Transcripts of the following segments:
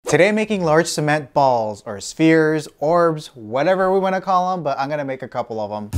Today I'm making large cement balls or spheres, orbs, whatever we want to call them, but I'm gonna make a couple of them.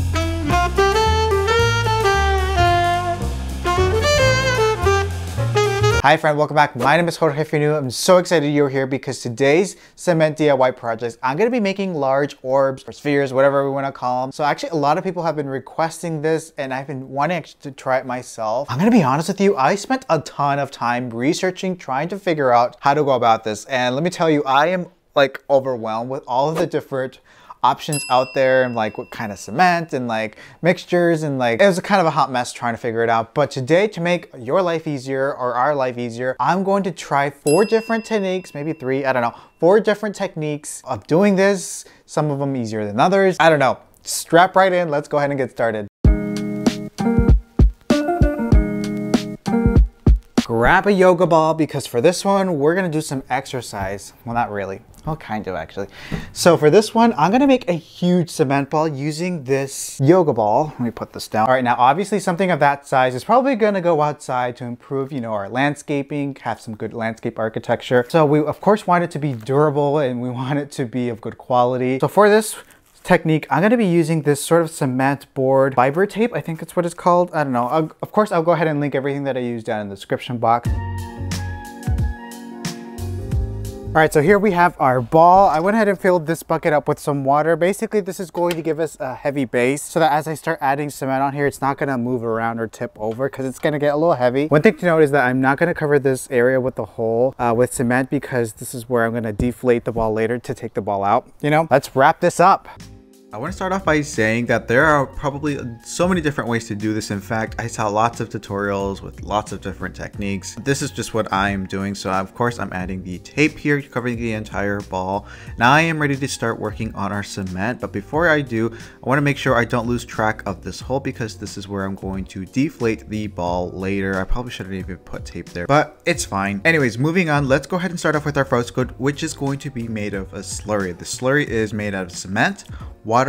Hi friend, welcome back. My name is Jorge. If you're new, I'm so excited you're here because today's cement DIY project, I'm gonna be making large orbs or spheres, whatever we wanna call them. So actually a lot of people have been requesting this and I've been wanting to try it myself. I'm gonna be honest with you, I spent a ton of time researching, trying to figure out how to go about this. And let me tell you, I am like overwhelmed with all of the different options out there and like what kind of cement and like mixtures, and like it was a kind of a hot mess trying to figure it out. But today, to make your life easier or our life easier, I'm going to try 4 different techniques, maybe 3, I don't know, 4 different techniques of doing this. Some of them easier than others, I don't know. Strap right in, let's go ahead and get started. Grab a yoga ball because for this one, we're gonna do some exercise. Well, not really. Well, kind of actually. So for this one, I'm gonna make a huge cement ball using this yoga ball. Let me put this down. All right, now obviously something of that size is probably gonna go outside to improve, our landscaping, have some good landscape architecture. So we of course want it to be durable and we want it to be of good quality. So for this technique, I'm going to be using this sort of cement board fiber tape. I think that's what it's called. I don't know. Of course, I'll go ahead and link everything that I used down in the description box. All right, so here we have our ball. I went ahead and filled this bucket up with some water. Basically, this is going to give us a heavy base so that as I start adding cement on here, it's not gonna move around or tip over because it's gonna get a little heavy. One thing to note is that I'm not gonna cover this area with the hole with cement because this is where I'm gonna deflate the ball later to take the ball out. Let's wrap this up. I want to start off by saying that there are probably so many different ways to do this. In fact, I saw lots of tutorials with lots of different techniques. This is just what I'm doing. So of course I'm adding the tape here covering the entire ball. Now I am ready to start working on our cement. But before I do, I want to make sure I don't lose track of this hole because this is where I'm going to deflate the ball later. I probably shouldn't even put tape there, but it's fine. Anyways, moving on, let's go ahead and start off with our first coat, which is going to be made of a slurry. The slurry is made out of cement, water,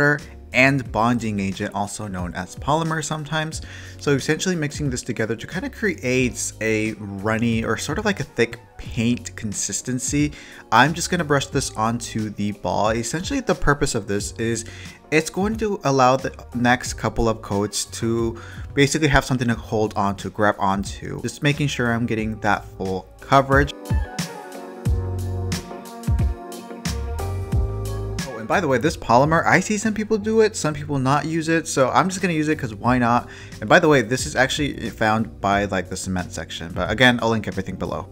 and bonding agent, also known as polymer sometimes. So essentially mixing this together to kind of create a runny or sort of like a thick paint consistency. I'm just going to brush this onto the ball. Essentially the purpose of this is it's going to allow the next couple of coats to basically have something to hold on to, grab onto. Just making sure I'm getting that full coverage. By the way, this polymer, I see some people do it, some people not use it, so I'm just gonna use it because why not? And by the way, this is actually found by like the cement section, but again, I'll link everything below.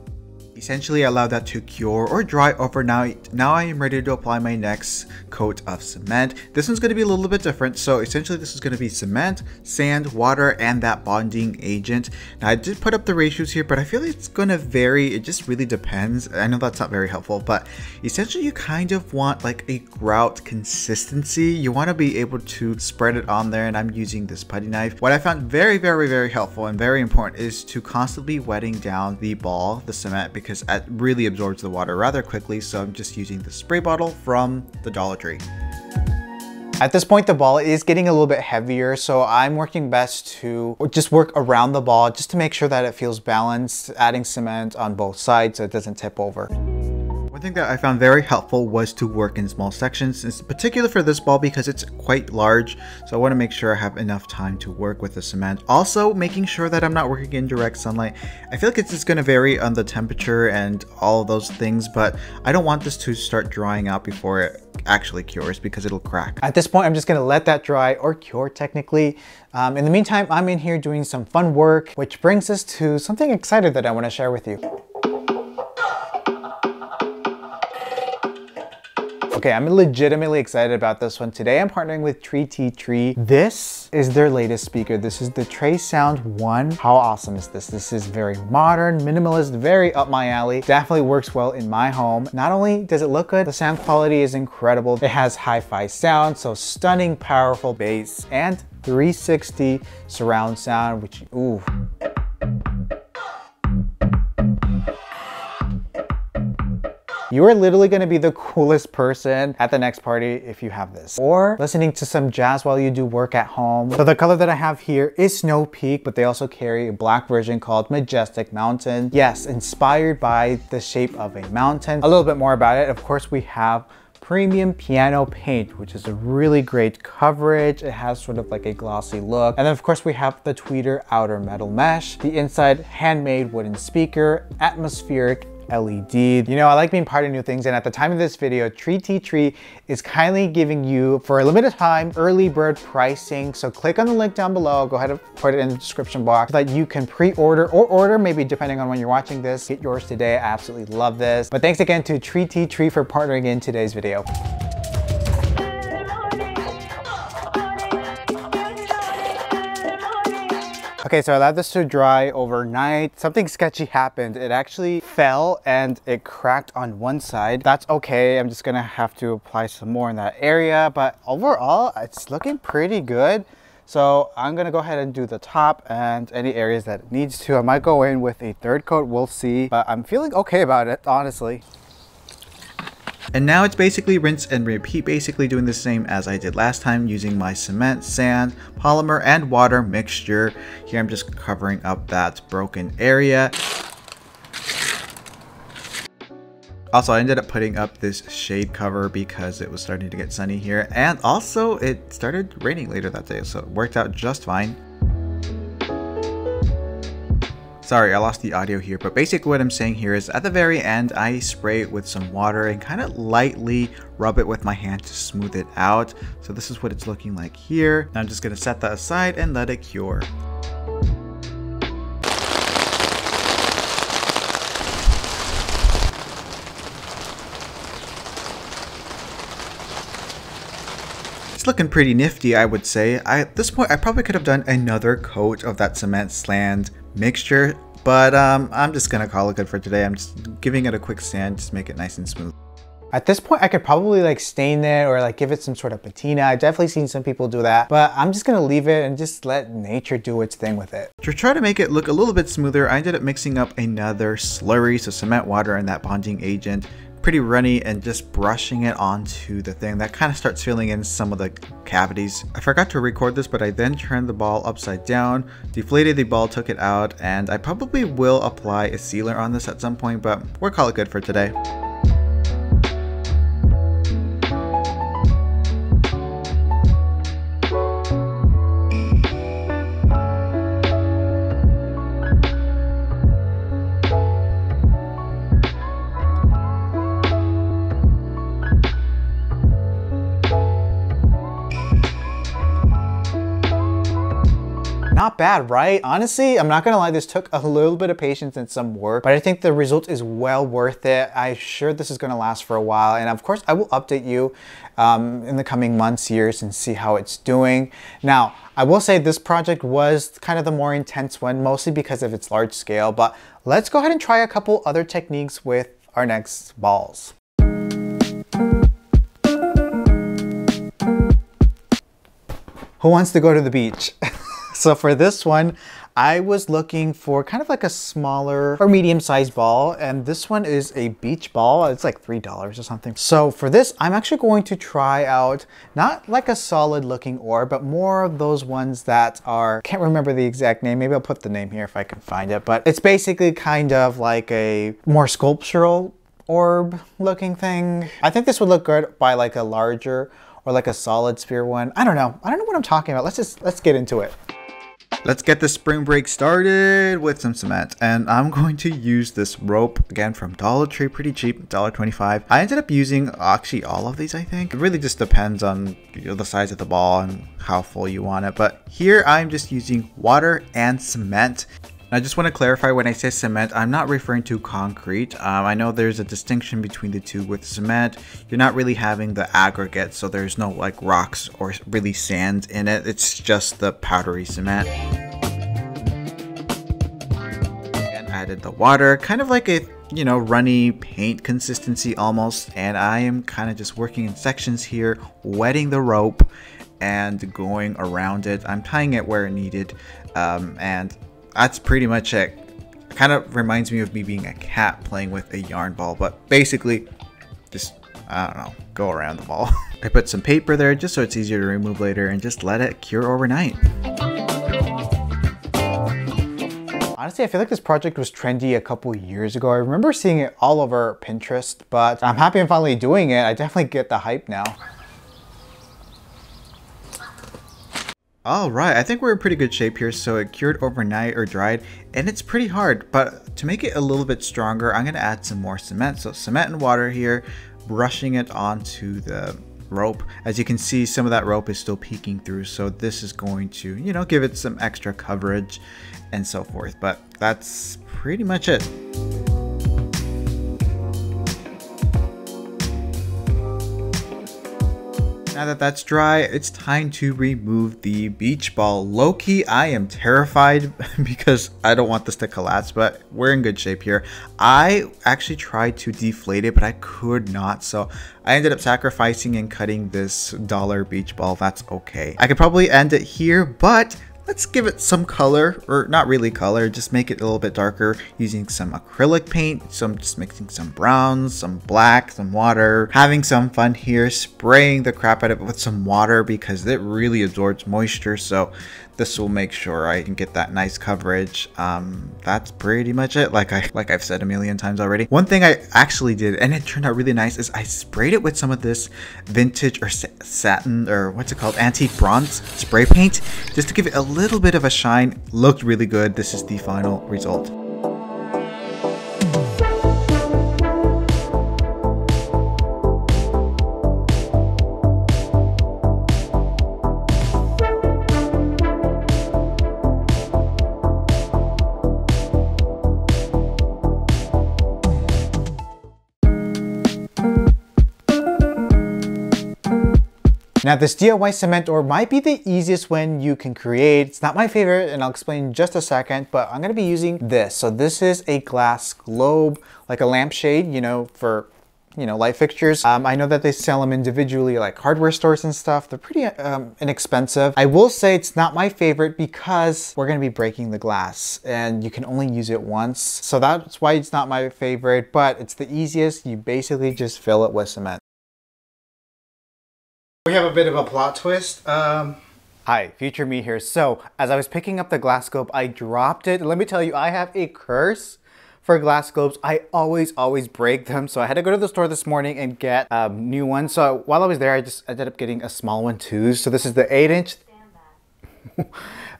Essentially allow that to cure or dry overnight. Now I am ready to apply my next coat of cement. This one's going to be a little bit different. So essentially this is going to be cement, sand, water, and that bonding agent. Now I did put up the ratios here, but I feel like it's going to vary. It just really depends. I know that's not very helpful, but essentially you kind of want like a grout consistency. You want to be able to spread it on there, and I'm using this putty knife. What I found very, very, very helpful and very important is to constantly wetting down the ball, the cement, because it really absorbs the water rather quickly. So I'm just using the spray bottle from the Dollar Tree. At this point, the ball is getting a little bit heavier, so I'm working best to just work around the ball just to make sure that it feels balanced, adding cement on both sides so it doesn't tip over. One thing that I found very helpful was to work in small sections, in particular for this ball because it's quite large. So I want to make sure I have enough time to work with the cement. Also making sure that I'm not working in direct sunlight. I feel like it's just going to vary on the temperature and all of those things, but I don't want this to start drying out before it actually cures because it'll crack. At this point, I'm just going to let that dry or cure technically. In the meantime, I'm in here doing some fun work, which brings us to something exciting that I want to share with you. Okay, I'm legitimately excited about this one. Today I'm partnering with Tree. This is their latest speaker. This is the Trey Sound 1. How awesome is this? This is very modern, minimalist, very up my alley. Definitely works well in my home. Not only does it look good, the sound quality is incredible. It has hi-fi sound, so stunning, powerful bass, and 360 surround sound, which, ooh. You are literally going to be the coolest person at the next party if you have this. Or listening to some jazz while you do work at home. So the color that I have here is Snow Peak, but they also carry a black version called Majestic Mountain. Yes, inspired by the shape of a mountain. A little bit more about it. Of course, we have premium piano paint, which is a really great coverage. It has sort of like a glossy look. And then of course we have the tweeter outer metal mesh, the inside handmade wooden speaker, atmospheric LED. You know, I like being part of new things, and at the time of this video, Tree is kindly giving you, for a limited time, early bird pricing. So click on the link down below, go ahead and put it in the description box so that you can pre-order or order, maybe depending on when you're watching this. Get yours today. I absolutely love this. But thanks again to Tree for partnering in today's video. Okay, so I allowed this to dry overnight. Something sketchy happened. It actually fell and it cracked on one side. That's okay. I'm just gonna have to apply some more in that area, but overall, it's looking pretty good. So I'm gonna go ahead and do the top and any areas that it needs to. I might go in with a third coat, we'll see, but I'm feeling okay about it, honestly. And now it's basically rinse and repeat, basically doing the same as I did last time using my cement, sand, polymer, and water mixture. Here I'm just covering up that broken area. Also, I ended up putting up this shade cover because it was starting to get sunny here, and also it started raining later that day, so it worked out just fine. Sorry, I lost the audio here, but basically what I'm saying here is at the very end, I spray it with some water and kind of lightly rub it with my hand to smooth it out. So this is what it's looking like here. Now I'm just gonna set that aside and let it cure. It's looking pretty nifty, I would say. At this point, I probably could have done another coat of that cement sand mixture, but I'm just gonna call it good for today. I'm just giving it a quick sand, just make it nice and smooth. At this point, I could probably like stain it or like give it some sort of patina. I've definitely seen some people do that, but I'm just gonna leave it and just let nature do its thing with it. To try to make it look a little bit smoother, I ended up mixing up another slurry, so cement, water, and that bonding agent. Pretty runny, and just brushing it onto the thing. That kind of starts filling in some of the cavities. I forgot to record this, but I then turned the ball upside down, deflated the ball, took it out, and I probably will apply a sealer on this at some point, but we'll call it good for today. Not bad, right? Honestly, I'm not gonna lie, this took a little bit of patience and some work, but I think the result is well worth it. I'm sure this is gonna last for a while, and of course I will update you in the coming months, years, and see how it's doing. Now, I will say this project was kind of the more intense one, mostly because of its large scale, but let's go ahead and try a couple other techniques with our next balls. Who wants to go to the beach? So for this one, I was looking for kind of like a smaller or medium-sized ball, and this one is a beach ball. It's like $3 or something. So for this, I'm actually going to try out not like a solid looking orb, but more of those ones that are, can't remember the exact name. Maybe I'll put the name here if I can find it, but it's basically kind of like a more sculptural orb looking thing. I think this would look good by like a larger or like a solid sphere one. I don't know what I'm talking about. Let's get into it. Let's get the spring break started with some cement, and I'm going to use this rope again from Dollar Tree, pretty cheap, $1.25. I ended up using actually all of these, I think. It really just depends on the size of the ball and how full you want it, but here I'm just using water and cement. I just want to clarify, when I say cement, I'm not referring to concrete. I know there's a distinction between the two. With cement, you're not really having the aggregate, so there's no like rocks or really sand in it. It's just the powdery cement. And added the water, kind of like a, you know, runny paint consistency almost. And I am kind of just working in sections here, wetting the rope and going around it. I'm tying it where needed, and that's pretty much it. Kind of reminds me of me being a cat playing with a yarn ball, but basically just, I don't know, go around the ball. I put some paper there just so it's easier to remove later and just let it cure overnight. Honestly, I feel like this project was trendy a couple years ago. I remember seeing it all over Pinterest, but I'm happy I'm finally doing it. I definitely get the hype now. All right, I think we're in pretty good shape here. So it cured overnight or dried, and it's pretty hard, but to make it a little bit stronger, I'm gonna add some more cement. So cement and water here, brushing it onto the rope. As you can see, some of that rope is still peeking through, so this is going to, you know, give it some extra coverage and so forth. But that's pretty much it. Now that that's dry, it's time to remove the beach ball. Low-key, I am terrified because I don't want this to collapse, but we're in good shape here. I actually tried to deflate it, but I could not, so I ended up sacrificing and cutting this dollar beach ball. That's okay. I could probably end it here, but let's give it some color, or not really color, just make it a little bit darker using some acrylic paint. So I'm just mixing some browns, some black, some water, having some fun here, spraying the crap out of it with some water because it really absorbs moisture. So this will make sure I can get that nice coverage. That's pretty much it. Like I've said a million times already. One thing I actually did, and it turned out really nice, is I sprayed it with some of this vintage or satin, or what's it called, antique bronze spray paint, just to give it a little bit of a shine. Looked really good. This is the final result. Now this DIY cement orb might be the easiest one you can create. It's not my favorite, and I'll explain in just a second, but I'm gonna be using this. So this is a glass globe, like a lampshade, you know, for, you know, light fixtures. I know that they sell them individually, like hardware stores and stuff. They're pretty inexpensive. I will say it's not my favorite because we're gonna be breaking the glass and you can only use it once. So that's why it's not my favorite, but it's the easiest. You basically just fill it with cement. We have a bit of a plot twist. Hi, future me here. So, as I was picking up the glass globe, I dropped it. Let me tell you, I have a curse for glass globes. I always break them. So I had to go to the store this morning and get a new one. So while I was there, I just ended up getting a small one too. So this is the 8-inch.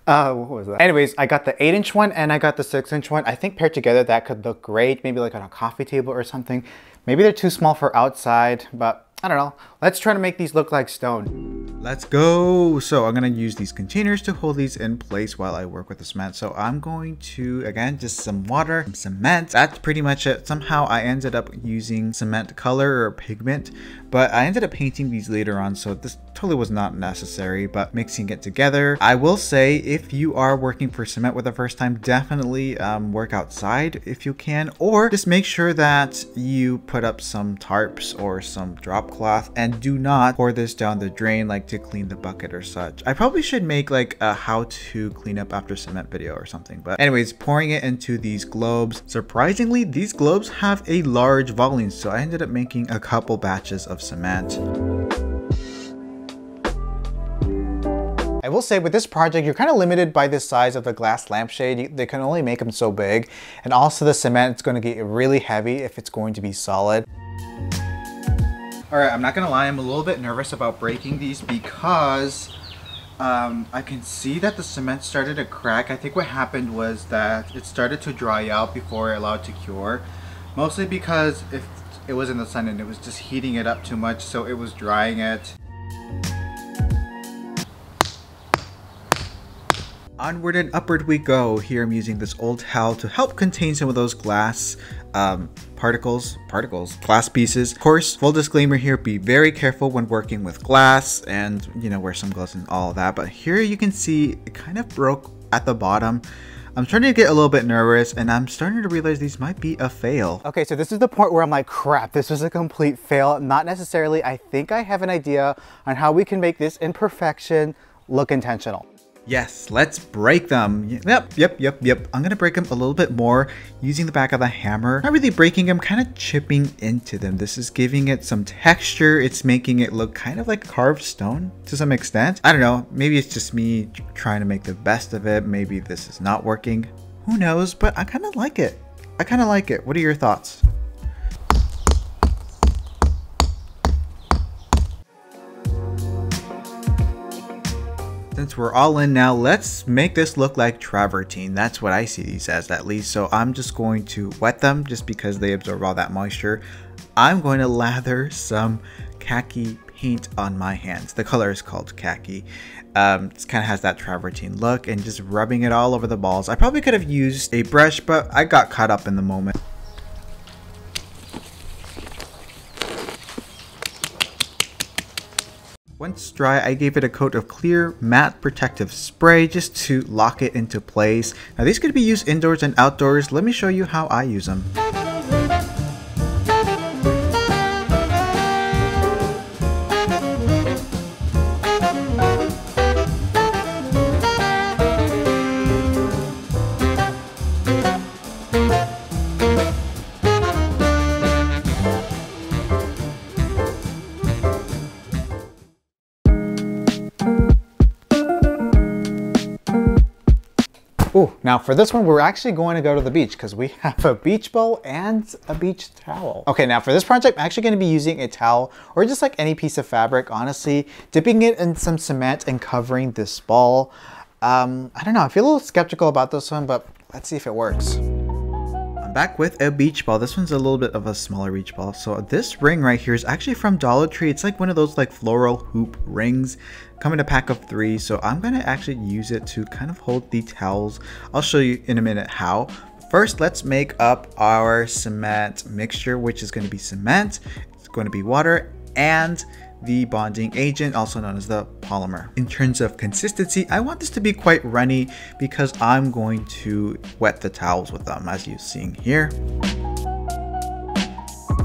What was that? Anyways, I got the 8-inch one and I got the 6-inch one. I think paired together that could look great. Maybe like on a coffee table or something. Maybe they're too small for outside, but I don't know. Let's try to make these look like stone. Let's go. So I'm going to use these containers to hold these in place while I work with the cement. So I'm going to, again, just some water, some cement. That's pretty much it. Somehow I ended up using cement color or pigment, but I ended up painting these later on. So this totally was not necessary, but mixing it together. I will say if you are working for cement for the first time, definitely work outside if you can, or just make sure that you put up some tarps or some drop cloth and do not pour this down the drain like to clean the bucket or such. I probably should make like a how to clean up after cement video or something, but anyways, pouring it into these globes. Surprisingly, these globes have a large volume, so I ended up making a couple batches of cement. I will say with this project, you're kind of limited by the size of the glass lampshade. They can only make them so big, and also the cement is going to get really heavy if it's going to be solid. Alright, I'm not gonna lie, I'm a little bit nervous about breaking these because I can see that the cement started to crack. I think what happened was that it started to dry out before it allowed to cure. Mostly because if it was in the sun and it was just heating it up too much, so it was drying it. Onward and upward we go. Here I'm using this old towel to help contain some of those glass glass pieces. Of course, full disclaimer here, be very careful when working with glass and, you know, wear some gloves and all of that. But here you can see it kind of broke at the bottom. I'm starting to get a little bit nervous and I'm starting to realize these might be a fail. Okay, so this is the point where I'm like, crap, this was a complete fail. Not necessarily. I think I have an idea on how we can make this imperfection look intentional. Yes, let's break them. Yep. I'm gonna break them a little bit more using the back of the hammer. Not really breaking them, kind of chipping into them. This is giving it some texture. It's making it look kind of like carved stone to some extent. I don't know, maybe it's just me trying to make the best of it. Maybe this is not working. Who knows, but I kind of like it. What are your thoughts? Since we're all in now, let's make this look like travertine. That's what I see these as, at least. So I'm just going to wet them just because they absorb all that moisture. I'm going to lather some khaki paint on my hands. The color is called khaki. It kind of has that travertine look, and just rubbing it all over the balls. I probably could have used a brush, but I got caught up in the moment. Once dry, I gave it a coat of clear matte protective spray just to lock it into place. Now these could be used indoors and outdoors. Let me show you how I use them. Ooh, now for this one, we're actually going to go to the beach because we have a beach ball and a beach towel. Okay, now for this project, I'm actually going to be using a towel or just like any piece of fabric, honestly, dipping it in some cement and covering this ball. I don't know, I feel a little skeptical about this one, but let's see if it works. I'm back with a beach ball. This one's a little bit of a smaller beach ball. So this ring right here is actually from Dollar Tree. It's like one of those like floral hoop rings. Come in a pack of 3, so I'm going to actually use it to kind of hold the towels. I'll show you in a minute how. First, let's make up our cement mixture, which is going to be cement, it's going to be water, and the bonding agent, also known as the polymer. In terms of consistency, I want this to be quite runny because I'm going to wet the towels with them, as you're seeing here.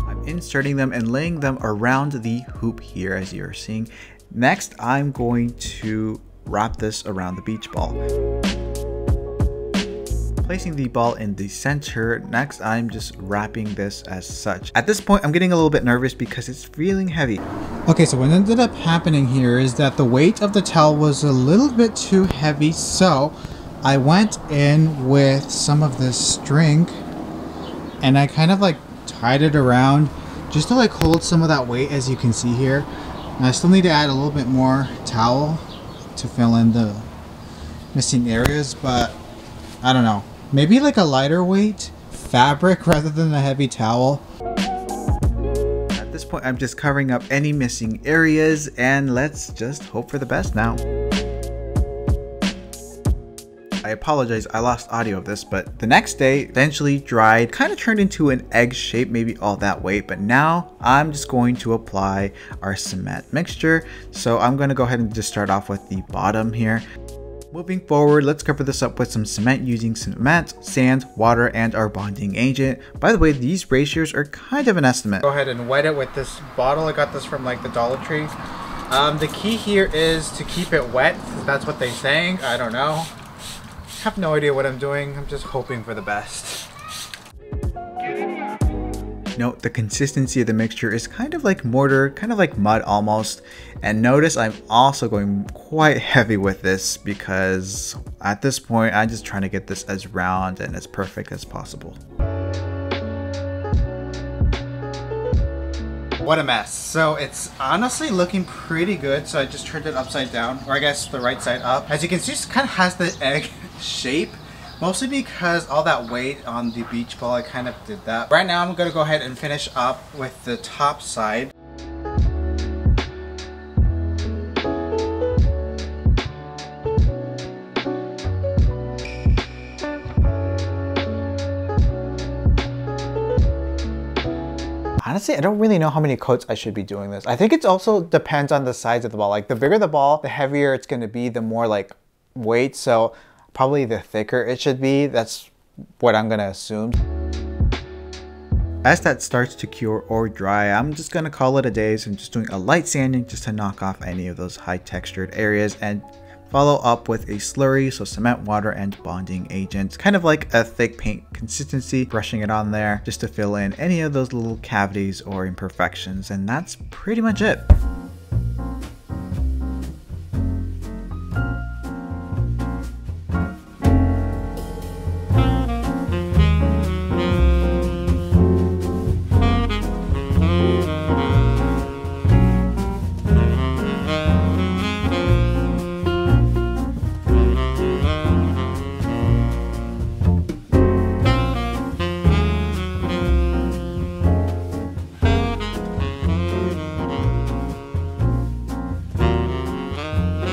I'm inserting them and laying them around the hoop here, as you're seeing. Next, I'm going to wrap this around the beach ball. Placing the ball in the center. Next, I'm just wrapping this as such. At this point, I'm getting a little bit nervous because it's feeling heavy. Okay, so what ended up happening here is that the weight of the towel was a little bit too heavy, so I went in with some of this string and I kind of like tied it around just to like hold some of that weight, as you can see here. And I still need to add a little bit more towel to fill in the missing areas, but I don't know. Maybe like a lighter weight fabric rather than a heavy towel. At this point, I'm just covering up any missing areas, and let's just hope for the best now. I apologize, I lost audio of this, but the next day eventually dried, kind of turned into an egg shape, maybe all that weight, but now I'm just going to apply our cement mixture. So I'm going to go ahead and just start off with the bottom here. Moving forward, let's cover this up with some cement using cement, sand, water, and our bonding agent. By the way, these ratios are kind of an estimate. Go ahead and wet it with this bottle. I got this from like the Dollar Tree. The key here is to keep it wet. That's what they're saying. I don't know. I have no idea what I'm doing. I'm just hoping for the best. Note the consistency of the mixture is kind of like mortar, kind of like mud almost. And notice I'm also going quite heavy with this because at this point I'm just trying to get this as round and as perfect as possible. What a mess. So it's honestly looking pretty good. So I just turned it upside down, or I guess the right side up. As you can see, it kind of has the egg shape. Mostly because all that weight on the beach ball, I kind of did that. Right now I'm gonna go ahead and finish up with the top side. Honestly, I don't really know how many coats I should be doing this. I think it also depends on the size of the ball. Like the bigger the ball, the heavier it's gonna be, the more like weight. So probably the thicker it should be. That's what I'm gonna assume. As that starts to cure or dry, I'm just gonna call it a day. So I'm just doing a light sanding just to knock off any of those high textured areas and Follow up with a slurry, so cement, water, and bonding agent. Kind of like a thick paint consistency, brushing it on there just to fill in any of those little cavities or imperfections, and that's pretty much it.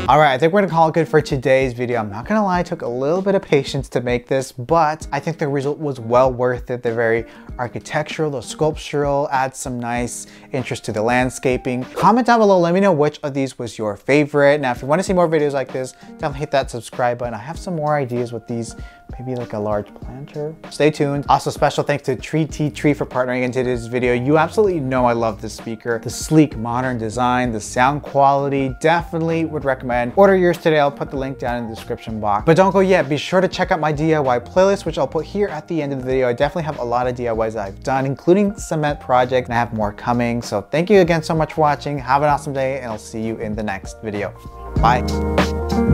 Alright, I think we're gonna call it good for today's video. I'm not gonna lie, it took a little bit of patience to make this, but I think the result was well worth it. They're very architectural, they're sculptural, adds some nice interest to the landscaping. Comment down below, let me know which of these was your favorite. Now, if you want to see more videos like this, definitely hit that subscribe button. I have some more ideas with these, maybe like a large planter. Stay tuned. Also, special thanks to Tree for partnering into this video. You absolutely know I love this speaker. The sleek, modern design, the sound quality, definitely would recommend. Order yours today. I'll put the link down in the description box. But don't go yet. Be sure to check out my DIY playlist, which I'll put here at the end of the video. I definitely have a lot of DIYs that I've done, including cement project, and I have more coming. So thank you again so much for watching. Have an awesome day, and I'll see you in the next video. Bye.